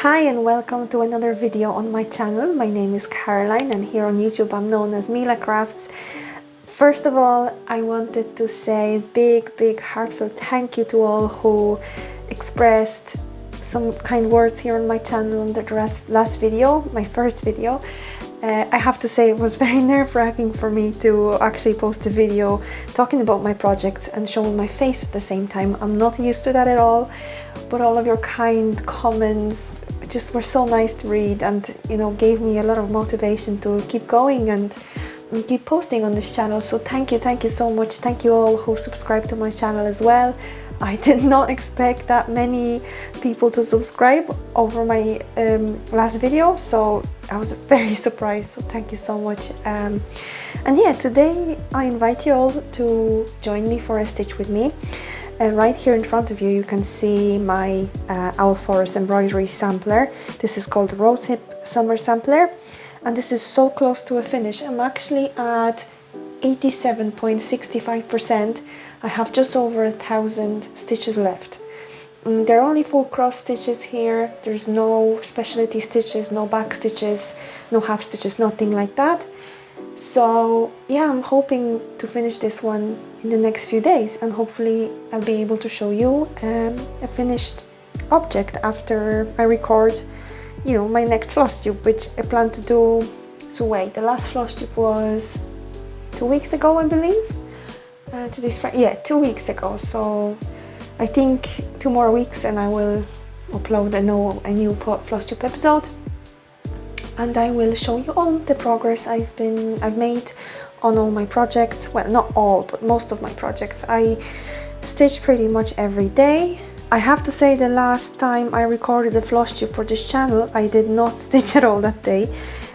Hi and welcome to another video on my channel. My name is Caroline and here on YouTube I'm known as Mila Crafts. First of all, I wanted to say big heartfelt thank you to all who expressed some kind words here on my channel on the last video, my first video. I have to say it was very nerve-wracking for me to actually post a video talking about my projects and showing my face at the same time. I'm not used to that at all, but all of your kind comments just were so nice to read and gave me a lot of motivation to keep going and keep posting on this channel. So thank you so much. Thank you all who subscribed to my channel as well. I did not expect that many people to subscribe over my last video, so I was very surprised, so thank you so much. And yeah, today I invite you all to join me for a stitch with me. Right here in front of you, you can see my Owl Forest Embroidery sampler. This is called Rosehip Summer Sampler, and this is so close to a finish. I'm actually at 87.65%. I have just over 1,000 stitches left. There are only full cross stitches here. There's no specialty stitches, no back stitches, no half stitches, nothing like that. So yeah, I'm hoping to finish this one in the next few days, and hopefully I'll be able to show you a finished object after I record, my next floss tube, which I plan to do. So wait, the last floss tube was 2 weeks ago, I believe. Today's Friday, yeah, 2 weeks ago. So I think 2 more weeks and I will upload a new floss tube episode, and I will show you all the progress I've made on all my projects. Well, not all, but most of my projects. I stitch pretty much every day. I have to say, the last time I recorded a floss tube for this channel, I did not stitch at all that day,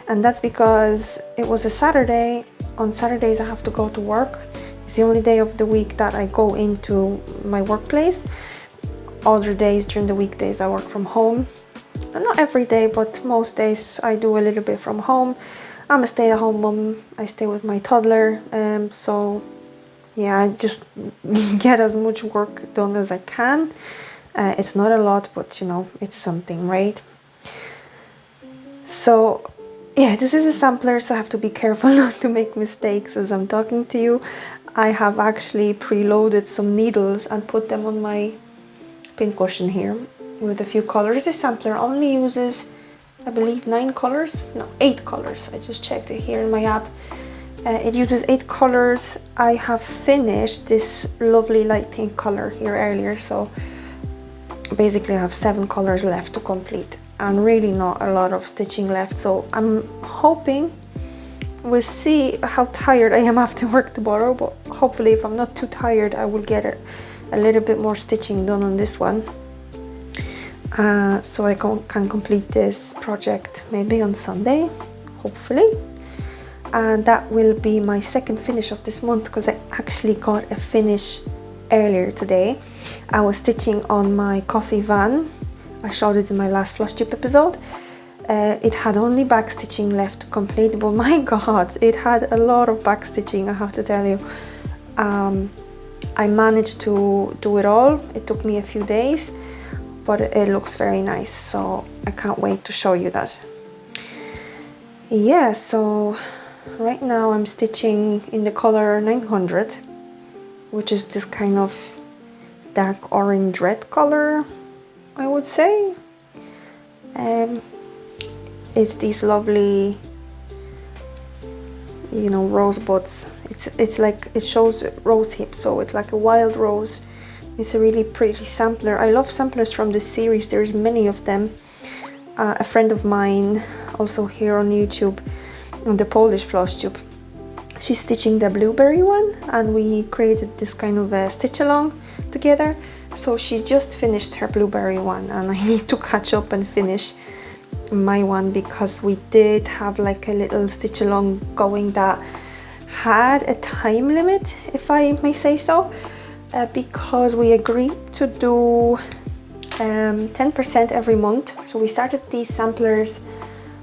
and that's because it was a Saturday. On Saturdays I have to go to work. It's the only day of the week that I go into my workplace. Other days during the weekdays I work from home. And not every day, but most days I do a little bit from home. I'm a stay-at-home mom. I stay with my toddler. So yeah, I just get as much work done as I can. It's not a lot, but it's something, right? So yeah, this is a sampler, so I have to be careful not to make mistakes as I'm talking to you. I have actually preloaded some needles and put them on my pincushion here with a few colors. This sampler only uses, I believe, 8 colors. I just checked it here in my app. It uses 8 colors. I have finished this lovely light pink color here earlier, so basically I have 7 colors left to complete, and really not a lot of stitching left. So I'm hoping, we'll see how tired I am after work tomorrow, but hopefully if I'm not too tired I will get a little bit more stitching done on this one, so I can complete this project maybe on Sunday, hopefully. And that will be my second finish of this month, because I actually got a finish earlier today. I was stitching on my coffee van. I showed it in my last floss tube episode. It had only back stitching left to complete, but my god, it had a lot of back stitching, I have to tell you. I managed to do it all. It took me a few days, but it looks very nice, so I can't wait to show you that. Yeah, so right now I'm stitching in the color 900, which is this kind of dark orange red color, I would say. It's these lovely, rosebuds. It's like, it shows rosehip, so it's like a wild rose. It's a really pretty sampler. I love samplers from this series. There's many of them. A friend of mine, also here on YouTube, on the Polish floss tube, she's stitching the blueberry one, and we created this kind of a stitch along together. So she just finished her blueberry one, and I need to catch up and finish my one, because we did have like a little stitch along going that had a time limit, if I may say so, because we agreed to do 10% every month. So we started these samplers,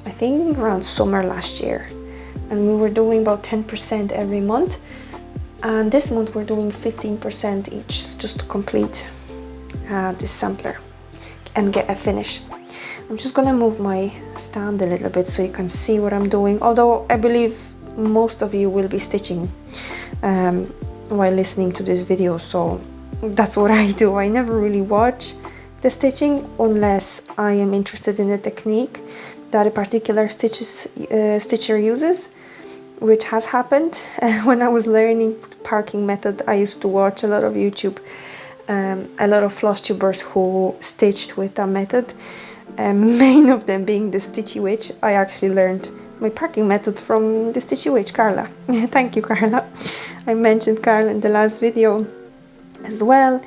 I think around summer last year, and we were doing about 10% every month, and this month we're doing 15% each, just to complete this sampler and get a finish. I'm just gonna move my stand a little bit so you can see what I'm doing, although I believe most of you will be stitching while listening to this video, so that's what I do. I never really watch the stitching unless I am interested in the technique that a particular stitcher uses, which has happened. When I was learning parking method, I used to watch a lot of YouTube, a lot of floss tubers who stitched with that method, main of them being the Stitchy Witch. I actually learned my parking method from the Stitchy Witch, Carla. Thank you, Carla. I mentioned Carla in the last video as well.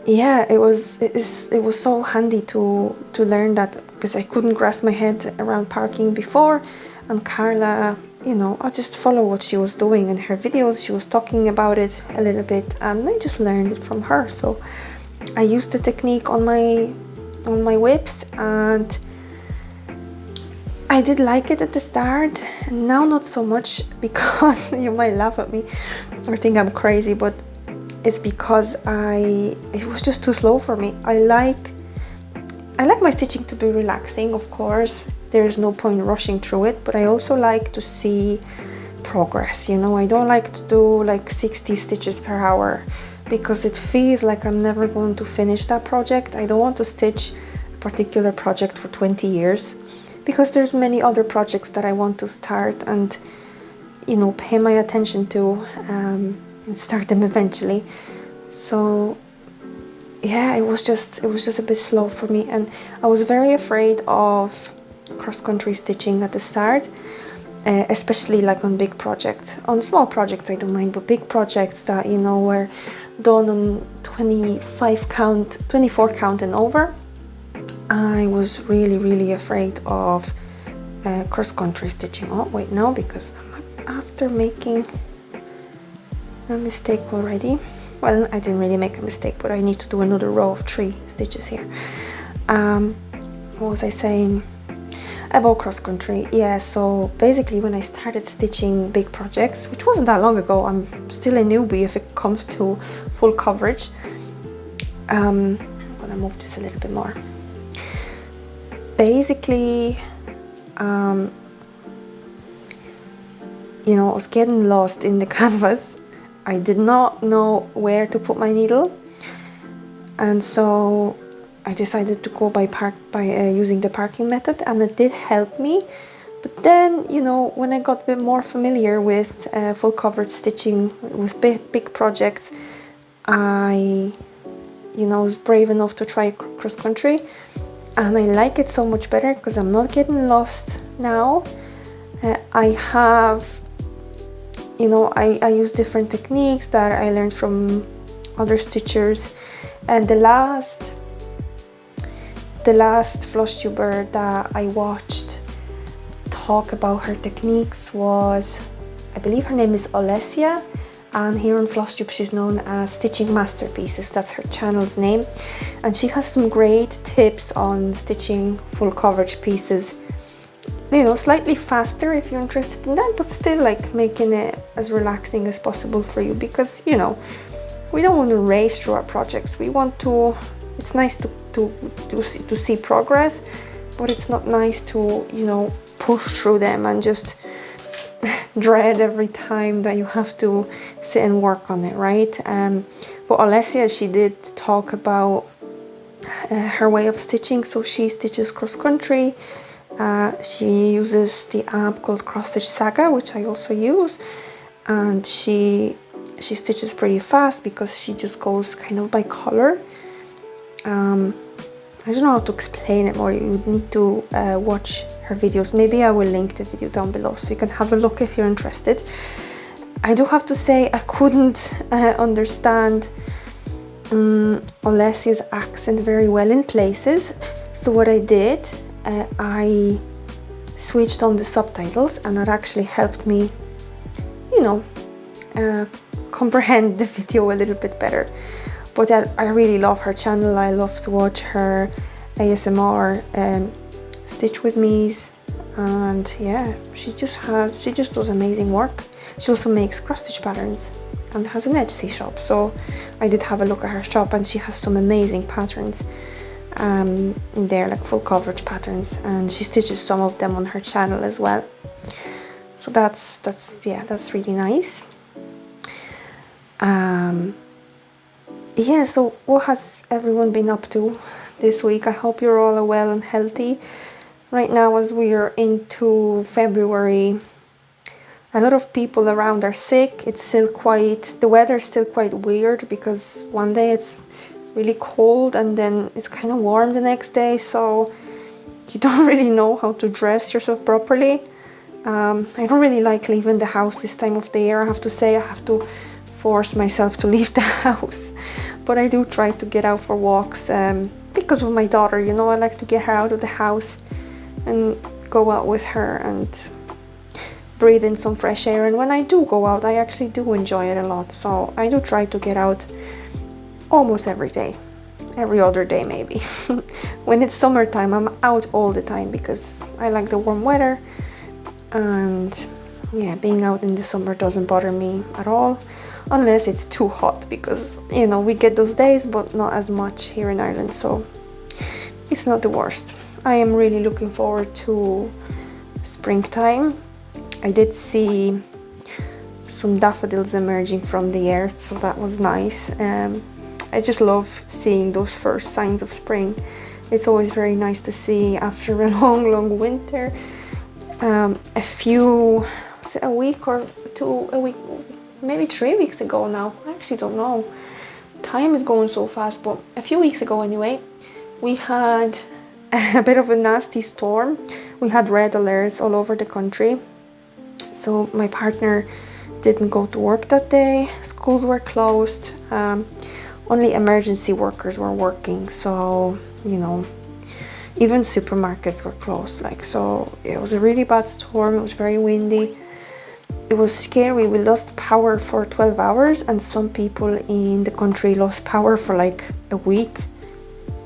Yeah, it was so handy to learn that, because I couldn't grasp my head around parking before, and Carla, you know, I just follow what she was doing in her videos. She was talking about it a little bit, and I just learned it from her. So I used the technique on my whips, and I did like it at the start. Now not so much, because you might laugh at me or think I'm crazy, but it's because it was just too slow for me. I like my stitching to be relaxing, of course. There's no point rushing through it, but I also like to see progress, you know. I don't like to do like 60 stitches per hour, because it feels like I'm never going to finish that project. I don't want to stitch a particular project for 20 years, because there's many other projects that I want to start and, you know, pay my attention to, and start them eventually. So yeah, it was just a bit slow for me, and I was very afraid of cross-country stitching at the start, especially like on big projects. On small projects I don't mind, but big projects that, you know, were done on 24 count and over, I was really afraid of cross-country stitching. Oh wait, no, because I'm after making a mistake already. Well, I didn't really make a mistake, but I need to do another row of 3 stitches here. What was I saying about cross-country? Yeah, so basically when I started stitching big projects, which wasn't that long ago, I'm still a newbie if it comes to full coverage. I'm gonna move this a little bit more. Basically, you know, I was getting lost in the canvas. I did not know where to put my needle, and so I decided to go by using the parking method, and it did help me. But then, you know, when I got a bit more familiar with full coverage stitching with big projects, I, you know, was brave enough to try cross country, and I like it so much better because I'm not getting lost now. I have, you know, I use different techniques that I learned from other stitchers, and the last floss tuber that I watched talk about her techniques was, I believe her name is Olesia, and here on FlossTube she's known as Stitching Masterpieces. That's her channel's name, and she has some great tips on stitching full coverage pieces, you know, slightly faster if you're interested in that, but still like making it as relaxing as possible for you, because, you know, we don't want to race through our projects. We want to, it's nice to see progress, but it's not nice to, you know, push through them and just dread every time that you have to sit and work on it, right? But Olesia, she did talk about her way of stitching. So she stitches cross country. She uses the app called Cross Stitch Saga, which I also use, and she stitches pretty fast because she just goes kind of by color. I don't know how to explain it more. You would need to watch her videos. Maybe I will link the video down below so you can have a look if you're interested. I do have to say I couldn't understand Olesia's accent very well in places. So what I did, I switched on the subtitles, and that actually helped me, you know, comprehend the video a little bit better. But I really love her channel. I love to watch her ASMR stitch with me's, and yeah, she just does amazing work. She also makes cross stitch patterns and has an Etsy shop, so I did have a look at her shop, and she has some amazing patterns. they're like full coverage patterns, and she stitches some of them on her channel as well. So that's really nice. Yeah, so what has everyone been up to this week? I hope you're all well and healthy. Right now, as we are into February, a lot of people around are sick. It's still the weather's still quite weird, because one day it's really cold and then it's kind of warm the next day, so you don't really know how to dress yourself properly. I don't really like leaving the house this time of the year. I have to say, I have to force myself to leave the house, but I do try to get out for walks because of my daughter, you know. I like to get her out of the house and go out with her and breathe in some fresh air. And when I do go out, I actually do enjoy it a lot, so I do try to get out almost every day, every other day maybe. When it's summertime, I'm out all the time because I like the warm weather, and yeah, being out in the summer doesn't bother me at all, unless it's too hot, because you know, we get those days, but not as much here in Ireland, so it's not the worst. I am really looking forward to springtime. I did see some daffodils emerging from the earth, so that was nice. I just love seeing those first signs of spring. It's always very nice to see after a long winter. A week or two, maybe 3 weeks ago now, I actually don't know. Time is going so fast, but a few weeks ago anyway, we had a bit of a nasty storm. We had red alerts all over the country. So my partner didn't go to work that day. Schools were closed. Only emergency workers were working. So, you know, even supermarkets were closed. So it was a really bad storm. It was very windy. It was scary. We lost power for 12 hours, and some people in the country lost power for like a week,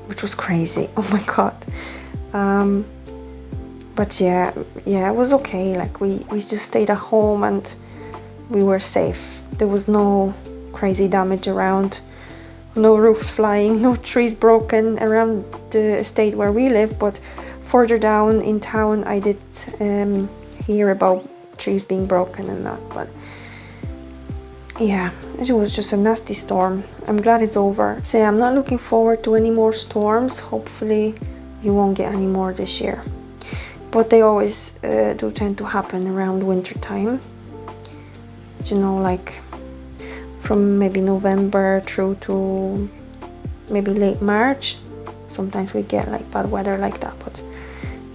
which was crazy. Oh my God. But yeah, it was okay. Like we just stayed at home and we were safe. There was no crazy damage around, no roofs flying, no trees broken around the estate where we live. But further down in town, I did hear about trees being broken and that. But yeah, it was just a nasty storm. I'm glad it's over. So I'm not looking forward to any more storms. Hopefully you won't get any more this year. But they always do tend to happen around winter time. You know, like from maybe November through to maybe late March. Sometimes we get like bad weather like that, but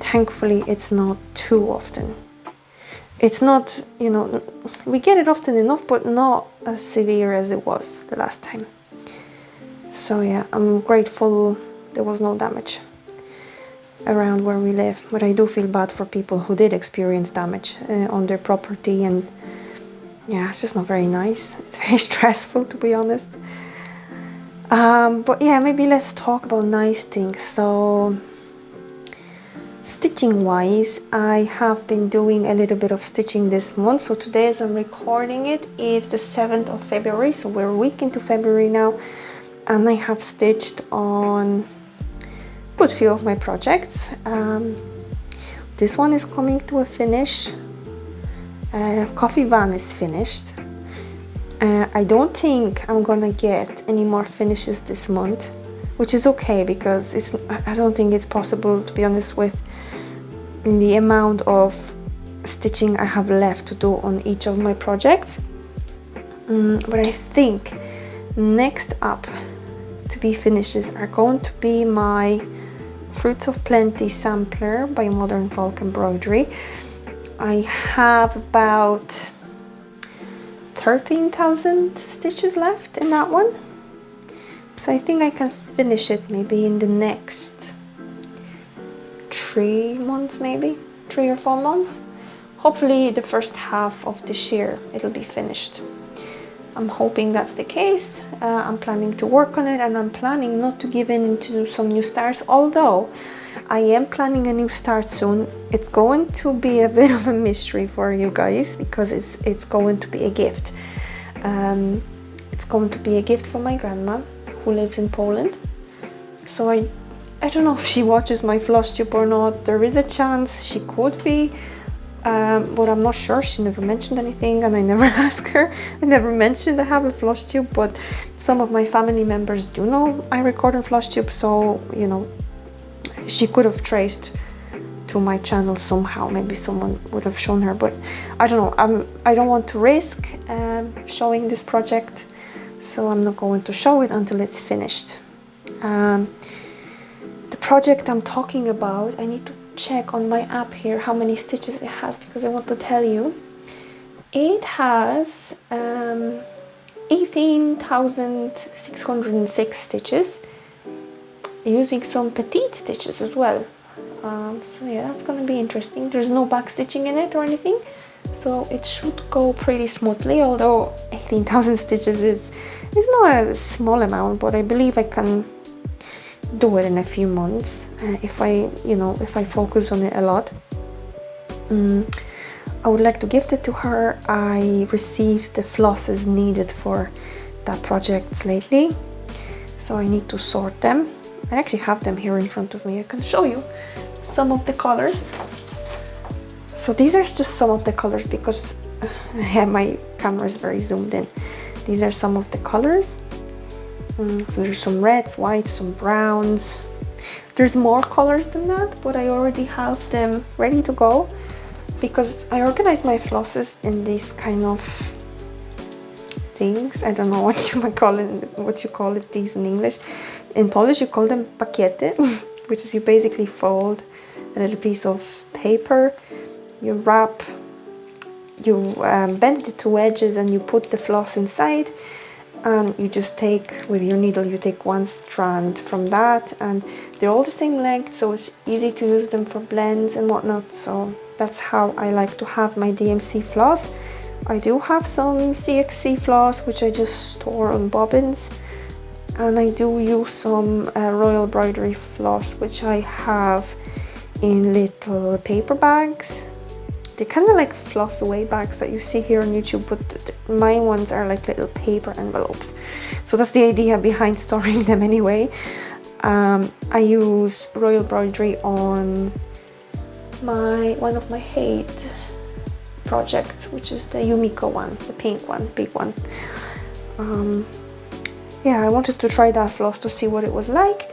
thankfully it's not too often. It's not, you know, we get it often enough, but not as severe as it was the last time. So yeah, I'm grateful there was no damage around where we live, but I do feel bad for people who did experience damage on their property, and yeah, it's just not very nice. It's very stressful, to be honest. But yeah, maybe let's talk about nice things. So stitching wise, I have been doing a little bit of stitching this month. So today, as I'm recording it, it's the 7th of February, so we're a week into February now, and I have stitched on a good few of my projects. This one is coming to a finish. Coffee Van is finished. I don't think I'm gonna get any more finishes this month, which is okay, because I don't think it's possible, to be honest, with the amount of stitching I have left to do on each of my projects. But I think next up to be finishes are going to be my Fruits of Plenty sampler by Modern Folk Embroidery. I have about 13,000 stitches left in that one, so I think I can finish it maybe in the next 3 months, maybe 3 or 4 months. Hopefully the first half of this year it'll be finished. I'm hoping that's the case. I'm planning to work on it, and I'm planning not to give in into some new starts, although I am planning a new start soon. It's going to be a bit of a mystery for you guys, because it's going to be a gift. It's going to be a gift from my grandma, who lives in Poland. So I don't know if she watches my floss tube or not. There is a chance she could be, but I'm not sure. She never mentioned anything, and I never asked her. I never mentioned I have a floss tube, but some of my family members do know I record on floss tube, so you know, she could have traced to my channel somehow. Maybe someone would have shown her, but I don't know. I don't want to risk showing this project, so I'm not going to show it until it's finished. The project I'm talking about, I need to check on my app here how many stitches it has, because I want to tell you. It has 18,606 stitches, using some petite stitches as well. So yeah, that's gonna be interesting. There's no back stitching in it or anything, so it should go pretty smoothly, although 18,000 stitches is not a small amount, but I believe I can do it in a few months if I focus on it a lot. I would like to gift it to her. I received the flosses needed for that project lately, so I need to sort them. I actually have them here in front of me. I can show you some of the colors. So these are just some of the colors, because my camera is very zoomed in. These are some of the colors. So there's some reds, whites, some browns. There's more colors than that, but I already have them ready to go, because I organize my flosses in these kind of things. I don't know what you call it these in English. In Polish you call them pakiety, which is you basically fold a little piece of paper, you wrap, you bend the two edges, and you put the floss inside, and you just take with your needle, you take one strand from that, and they're all the same length, so it's easy to use them for blends and whatnot. So that's how I like to have my DMC floss. I do have some CXC floss which I just store on bobbins, and I do use some Royal Embroidery floss which I have in little paper bags. They're kind of like floss away bags that you see here on YouTube, but my ones are like little paper envelopes. So that's the idea behind storing them anyway. I use Royal Embroidery on one of my hate projects, which is the Yumiko one, the pink one, the big one. Yeah, I wanted to try that floss to see what it was like.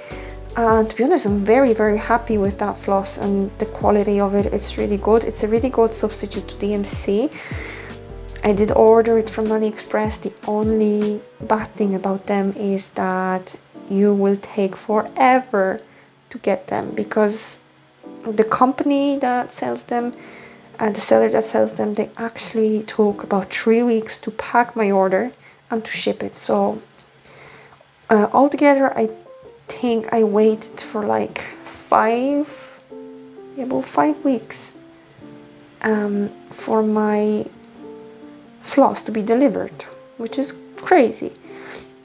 And to be honest, I'm very, very happy with that floss and the quality of it. It's really good. It's a really good substitute to DMC. I did order it from AliExpress. The only bad thing about them is that you will take forever to get them, because the company that sells them and the seller that sells them, they actually took about 3 weeks to pack my order and to ship it. So altogether, I think I waited for like 5 weeks for my floss to be delivered, which is crazy,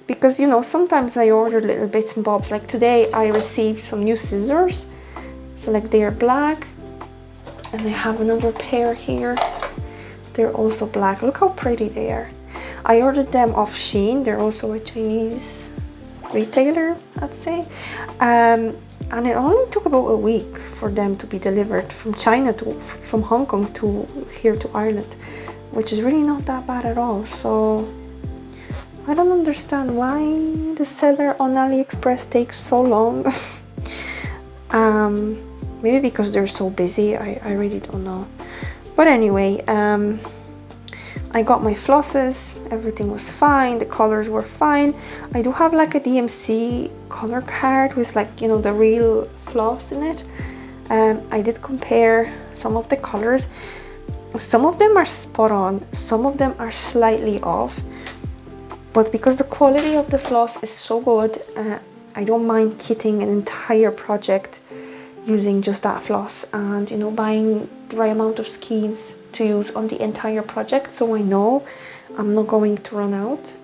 because you know, sometimes I order little bits and bobs. Like today I received some new scissors, so like they are black, and I have another pair here, they're also black. Look how pretty they are. I ordered them off Shein. They're also a Chinese retailer, I'd say, and it only took about a week for them to be delivered from from Hong Kong to here to Ireland, which is really not that bad at all. So I don't understand why the seller on AliExpress takes so long. Maybe because they're so busy, I really don't know. But anyway, I got my flosses, everything was fine, the colors were fine. I do have like a DMC color card with, like, you know, the real floss in it. I did compare some of the colors. Some of them are spot on, some of them are slightly off. But because the quality of the floss is so good, I don't mind kitting an entire project using just that floss, and you know, buying the right amount of skeins to use on the entire project, so I know I'm not going to run out.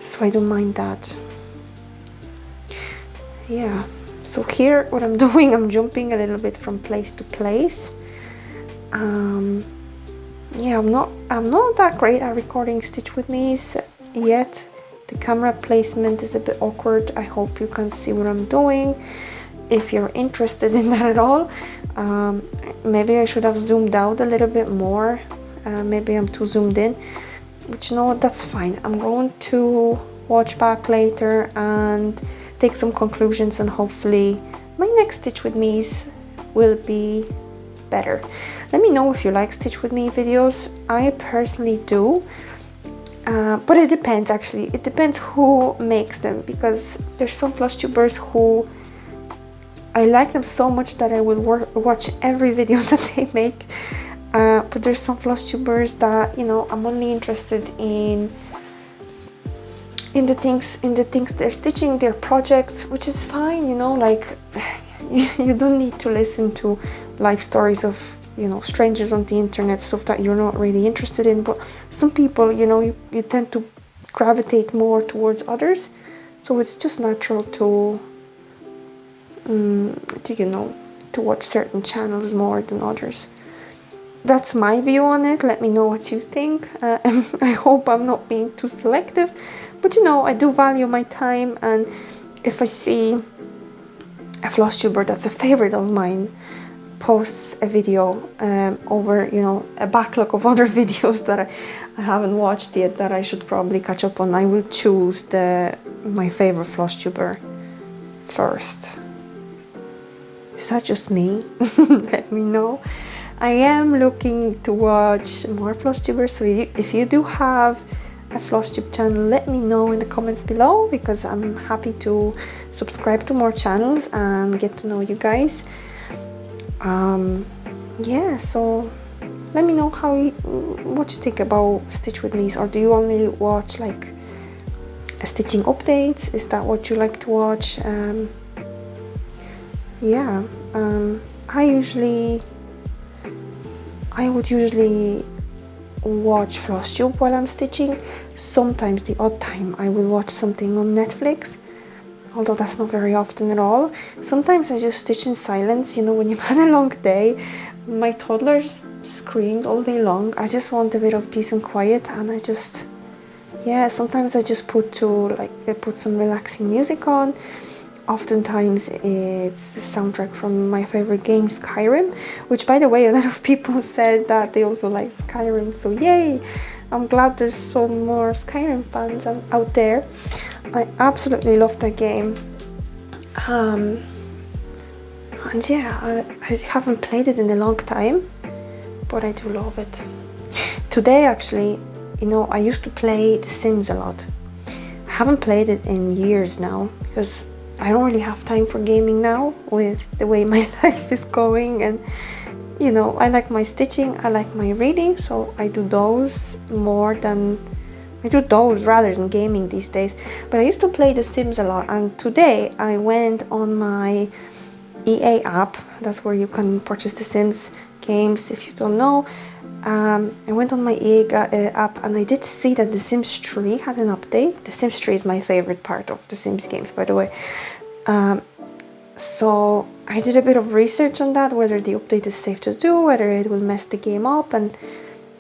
So I don't mind that. Yeah, so here what I'm doing, I'm jumping a little bit from place to place. Yeah, I'm not that great at recording stitch with me's yet. The camera placement is a bit awkward. I hope you can see what I'm doing. If you're interested in that at all, maybe I should have zoomed out a little bit more. Maybe I'm too zoomed in, but you know what, that's fine. I'm going to watch back later and take some conclusions, and hopefully my next Stitch With Me's will be better. Let me know if you like Stitch With Me videos. I personally do, but it depends actually. It depends who makes them, because there's some floss tubers who I like them so much that I will watch every video that they make. But there's some floss tubers that, you know, I'm only interested in the things they're stitching, their projects, which is fine, you know, like you don't need to listen to life stories of, you know, strangers on the internet, stuff that you're not really interested in. But some people, you know, you tend to gravitate more towards others, so it's just natural to you know, to watch certain channels more than others. That's my view on it. Let me know what you think. I hope I'm not being too selective, but you know, I do value my time, and if I see a floss tuber that's a favorite of mine posts a video over, you know, a backlog of other videos that I haven't watched yet that I should probably catch up on, I will choose my favorite floss tuber first. Is that just me? Let me know. I am looking to watch more floss tubers, so if you do have a floss tube channel, let me know in the comments below, because I'm happy to subscribe to more channels and get to know you guys. Yeah, so let me know what you think about Stitch With Me, or do you only watch like stitching updates? Is that what you like to watch? Yeah, I would usually watch FlossTube while I'm stitching. Sometimes, the odd time, I will watch something on Netflix, although that's not very often at all. Sometimes I just stitch in silence, you know, when you've had a long day. My toddlers screamed all day long. I just want a bit of peace and quiet, and yeah, sometimes I just put some relaxing music on. Oftentimes it's the soundtrack from my favorite game, Skyrim, which, by the way, a lot of people said that they also like Skyrim, so yay! I'm glad there's so more Skyrim fans out there. I absolutely love that game. And yeah, I haven't played it in a long time, but I do love it. Today, actually, you know, I used to play The Sims a lot. I haven't played it in years now, because I don't really have time for gaming now with the way my life is going, and you know, I like my stitching, I like my reading, so I do those rather than gaming these days. But I used to play The Sims a lot, and today I went on my EA app. That's where you can purchase The Sims games, if you don't know. I went on my EA app, and I did see that The Sims 3 had an update. The Sims 3 is my favorite part of The Sims games, by the way. So I did a bit of research on that, whether the update is safe to do, whether it will mess the game up, and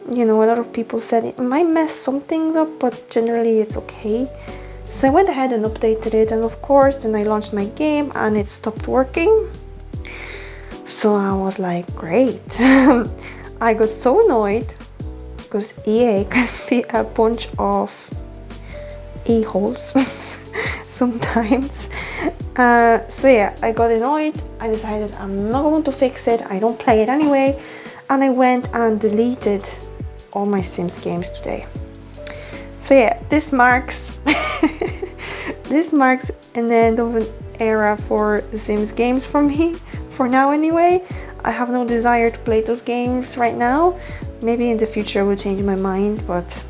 you know, a lot of people said it might mess some things up, but generally it's okay. So I went ahead and updated it, and of course then I launched my game and it stopped working. So I was like, great. I got so annoyed, because EA can be a bunch of a-holes sometimes. So yeah, I got annoyed. I decided I'm not going to fix it. I don't play it anyway. And I went and deleted all my Sims games today. So yeah, this marks an end of an era for the Sims games for me, for now anyway. I have no desire to play those games right now. Maybe in the future I will change my mind, but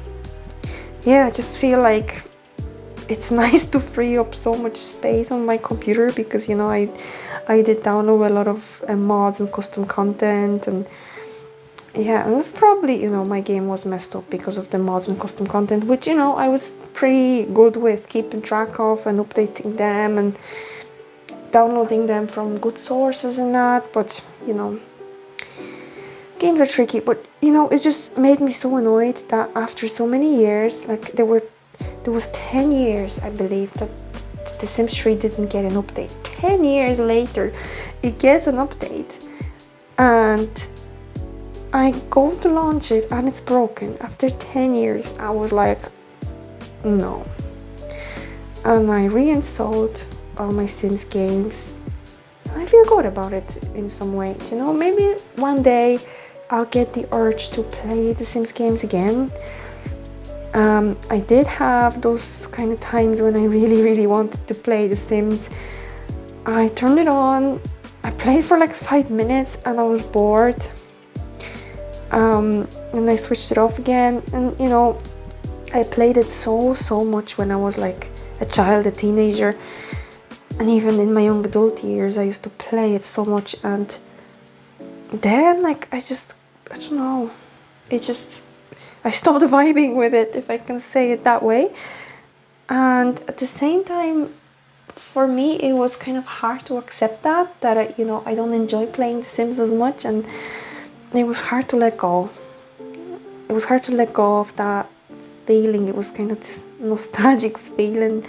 yeah, I just feel like it's nice to free up so much space on my computer, because you know, I did download a lot of mods and custom content, and yeah, and that's probably, you know, my game was messed up because of the mods and custom content, which, you know, I was pretty good with keeping track of and updating them and downloading them from good sources and that. But you know, games are tricky. But you know, it just made me so annoyed that after so many years, like there There was 10 years, I believe, that the Sims 3 didn't get an update. 10 years later, it gets an update, and I go to launch it and it's broken. After 10 years, I was like, no. And I reinstalled all my Sims games. I feel good about it in some way. You know, maybe one day I'll get the urge to play the Sims games again. I did have those kind of times when I really wanted to play The Sims. I turned it on, I played for like 5 minutes and I was bored. And I switched it off again, and you know, I played it so much when I was like a child, a teenager, and even in my young adult years I used to play it so much. And then like I don't know, I stopped vibing with it, if I can say it that way. And at the same time, for me, it was kind of hard to accept that I don't enjoy playing The Sims as much, and it was hard to let go. It was hard to let go of that feeling. It was kind of this nostalgic feeling,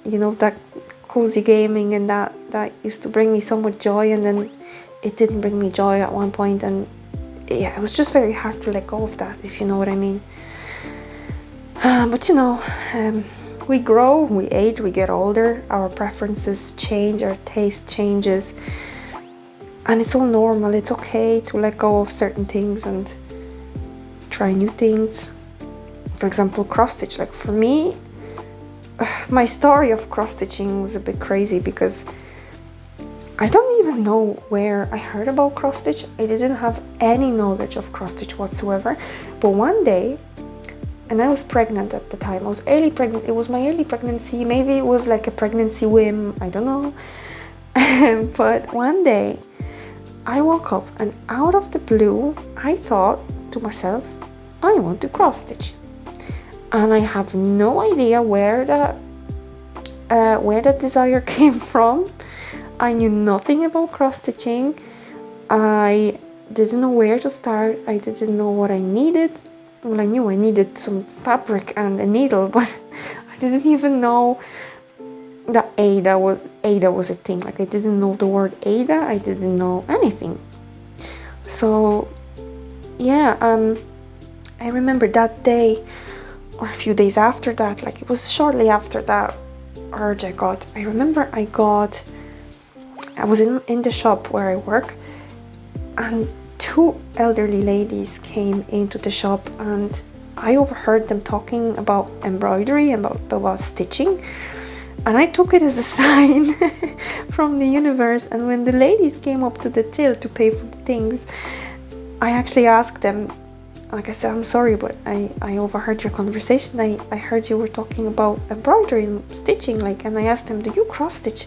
you know, that cozy gaming, and that used to bring me so much joy, and then it didn't bring me joy at one point, and yeah, it was just very hard to let go of that, if you know what I mean. But you know, we grow, we age, we get older, our preferences change, our taste changes, and it's all normal. It's okay to let go of certain things and try new things. For example, cross stitch. Like for me, my story of cross stitching was a bit crazy, because I don't even know where I heard about cross stitch. I didn't have any knowledge of cross stitch whatsoever. But one day, and I was pregnant at the time, I was early pregnant, it was my early pregnancy, maybe it was like a pregnancy whim, I don't know. But one day, I woke up and out of the blue, I thought to myself, I want to cross stitch. And I have no idea where that desire came from. I knew nothing about cross stitching. I didn't know where to start. I didn't know what I needed. Well, I knew I needed some fabric and a needle, but I didn't even know that Ada was a thing. Like I didn't know the word Ada. I didn't know anything. So yeah, I remember that day, or a few days after that, like it was shortly after that urge I got. I remember I was in the shop where I work, and 2 elderly ladies came into the shop, and I overheard them talking about embroidery and about stitching, and I took it as a sign from the universe. And when the ladies came up to the till to pay for the things, I actually asked them, like I said, I'm sorry, but I overheard your conversation. I heard you were talking about embroidery and stitching, and I asked them, do you cross stitch?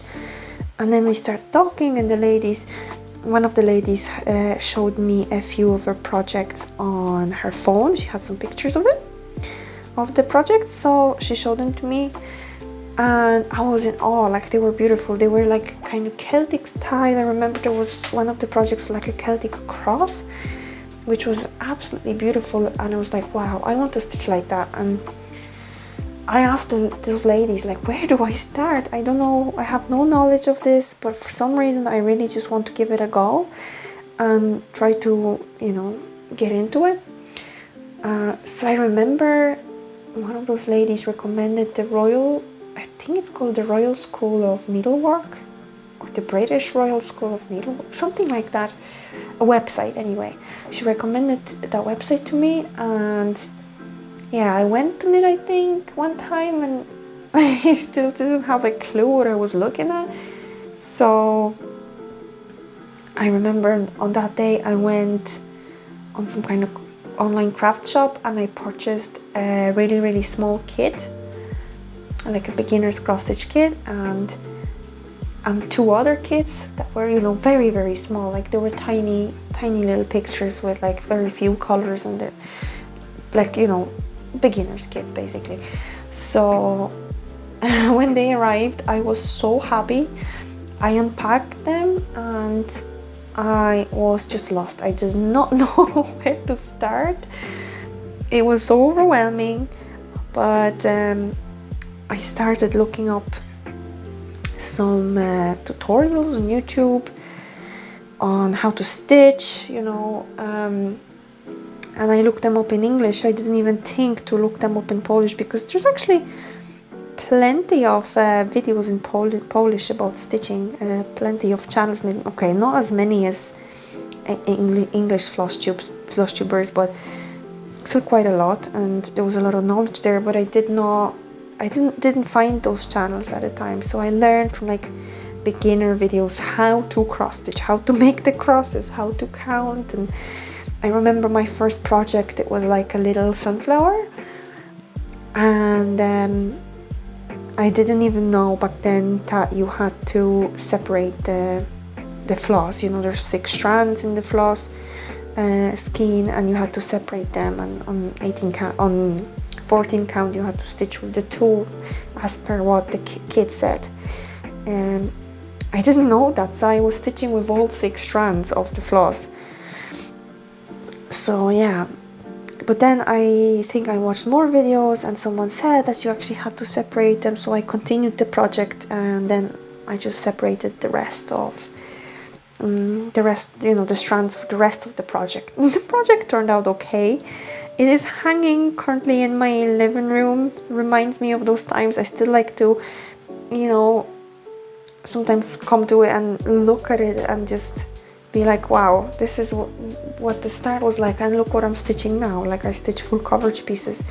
And then we started talking, and one of the ladies showed me a few of her projects on her phone. She had some pictures of the projects, so she showed them to me, and I was in awe. Like they were beautiful. They were like kind of Celtic style. I remember there was one of the projects like a Celtic cross, which was absolutely beautiful, and I was like, wow, I want to stitch like that. And I asked those ladies, like, where do I start? I don't know, I have no knowledge of this, but for some reason I really just want to give it a go and try to, get into it. So I remember one of those ladies recommended I think it's called the Royal School of Needlework, or the British Royal School of Needlework, something like that, a website anyway. She recommended that website to me, and yeah, I went on it, I think, one time, and I still didn't have a clue what I was looking at. So I remember on that day I went on some kind of online craft shop, and I purchased a really small kit, like a beginner's cross stitch kit, and 2 other kits that were, very small. Like they were tiny little pictures with like very few colors, and they're like, beginner's kits basically. So when they arrived, I was so happy. I unpacked them and I was just lost. I did not know where to start. It was so overwhelming, but I started looking up some tutorials on YouTube on how to stitch, you know, and I looked them up in English. I didn't even think to look them up in Polish, because there's actually plenty of videos in Polish about stitching, plenty of channels, maybe, okay, not as many as English floss tubers, but still quite a lot, and there was a lot of knowledge there. But I didn't find those channels at the time, so I learned from like beginner videos how to cross stitch, how to make the crosses, how to count. And I remember my first project, it was like a little sunflower, and I didn't even know back then that you had to separate the floss. You know, there's 6 strands in the floss skein, and you had to separate them, and on 14 count you had to stitch with the 2 as per what the kid said. I didn't know that, so I was stitching with all 6 strands of the floss. So yeah, but then I think I watched more videos, and someone said that you actually had to separate them, so I continued the project, and then I just separated the rest, you know, the strands for the rest of the project. The project turned out okay. It is hanging currently in my living room. Reminds me of those times. I still like to, you know, sometimes come to it and look at it and just be like, wow, this is what the start was like, and look what I'm stitching now. Like, I stitch full coverage pieces,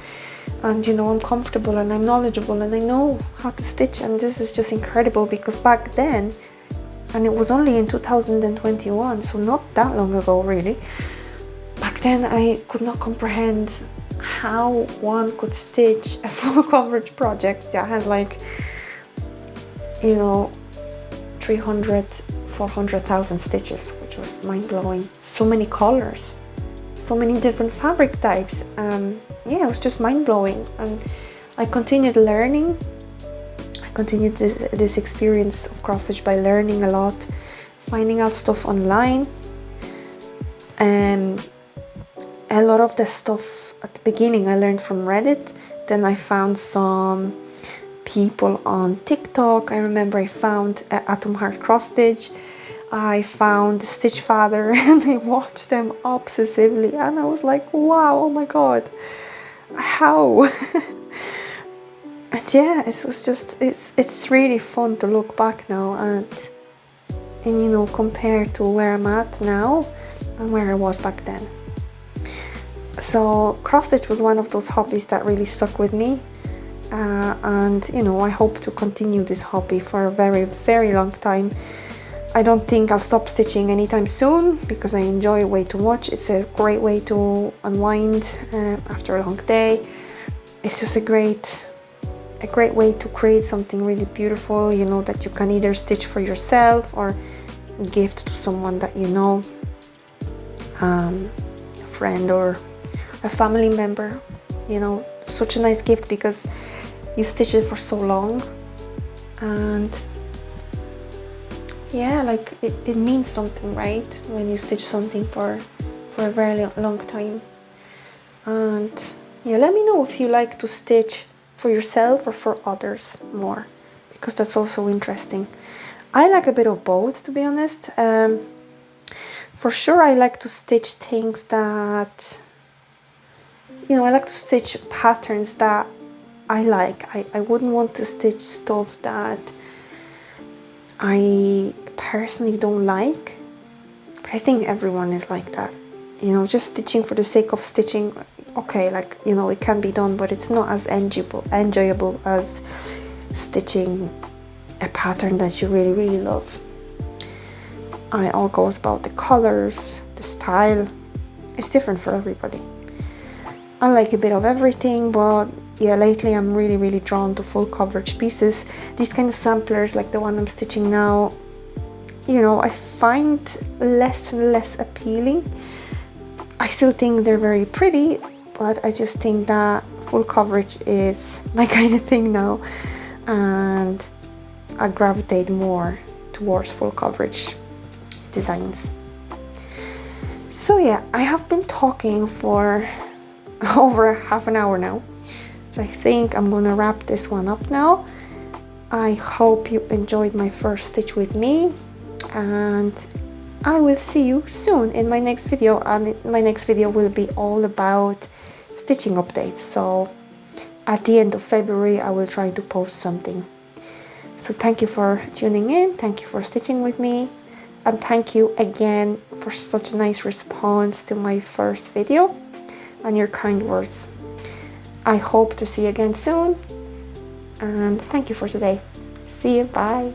and you know, I'm comfortable and I'm knowledgeable and I know how to stitch, and this is just incredible. Because back then, and it was only in 2021, so not that long ago really, back then I could not comprehend how one could stitch a full coverage project that has like, you know, 400,000 stitches, which was mind-blowing. So many colors, so many different fabric types. Yeah, it was just mind-blowing. And I continued learning. I continued this experience of cross stitch by learning a lot, finding out stuff online. A lot of the stuff at the beginning I learned from Reddit. Then I found some people on TikTok. I remember I found Atom Heart Cross Stitch. I found Stitch Father, and I watched them obsessively, and I was like, wow, oh my god, how? And yeah, it was just, it's really fun to look back now and you know, compare to where I'm at now and where I was back then. So cross stitch was one of those hobbies that really stuck with me. And you know, I hope to continue this hobby for a very, very long time. I don't think I'll stop stitching anytime soon, because I enjoy it way too much. It's a great way to unwind after a long day. It's just a great way to create something really beautiful, you know, that you can either stitch for yourself or gift to someone that you know, a friend or a family member. You know, such a nice gift, because you stitch it for so long, and yeah, like it means something, right, when you stitch something for a very long time. And yeah, let me know if you like to stitch for yourself or for others more, because that's also interesting. I like a bit of both, to be honest. For sure, I like to stitch things that, you know, I like to stitch patterns that I like. I wouldn't want to stitch stuff that I personally don't like, but I think everyone is like that. You know, just stitching for the sake of stitching, okay, like, you know, it can be done, but it's not as enjoyable as stitching a pattern that you really, really love. And it all goes about the colors, the style. It's different for everybody. I like a bit of everything, but yeah, lately I'm really, really drawn to full coverage pieces. These kind of samplers, like the one I'm stitching now, you know, I find less and less appealing. I still think they're very pretty, but I just think that full coverage is my kind of thing now, and I gravitate more towards full coverage designs. So yeah, I have been talking for over half an hour now, I think I'm gonna wrap this one up now. I hope you enjoyed my first stitch with me, and I will see you soon in my next video. And my next video will be all about stitching updates. So at the end of February I will try to post something. So thank you for tuning in, thank you for stitching with me, and thank you again for such a nice response to my first video and your kind words. I hope to see you again soon, and thank you for today. See you, bye.